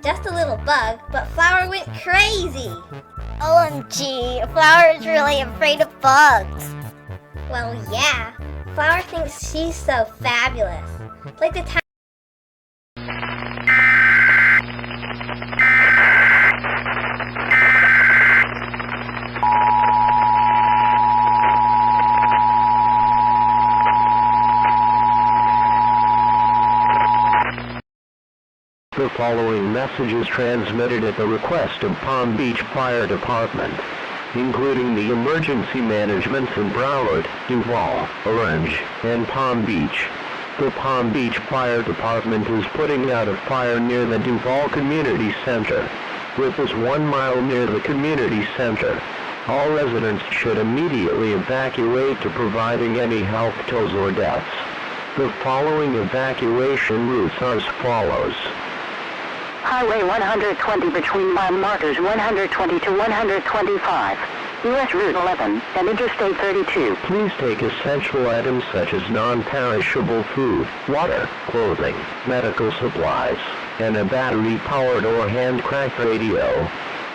just a little bug, but Flower went crazy. OMG, Flower is really afraid of bugs. Well, yeah. Flower thinks she's so fabulous. Like the time The following message is transmitted at the request of Palm Beach Fire Department, including the emergency managements in Broward, Duval, Orange, and Palm Beach. The Palm Beach Fire Department is putting out a fire near the Duval Community Center. With this 1 mile near the community center, all residents should immediately evacuate to providing any health tolls or deaths. The following evacuation routes are as follows. Highway 120 between mile markers 120 to 125, U.S. Route 11, and Interstate 32. Please take essential items such as non-perishable food, water, clothing, medical supplies, and a battery-powered or hand-cranked radio.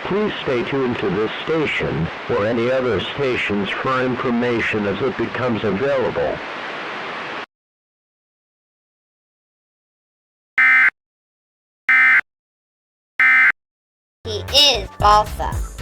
Please stay tuned to this station or any other stations for information as it becomes available. He is balsa.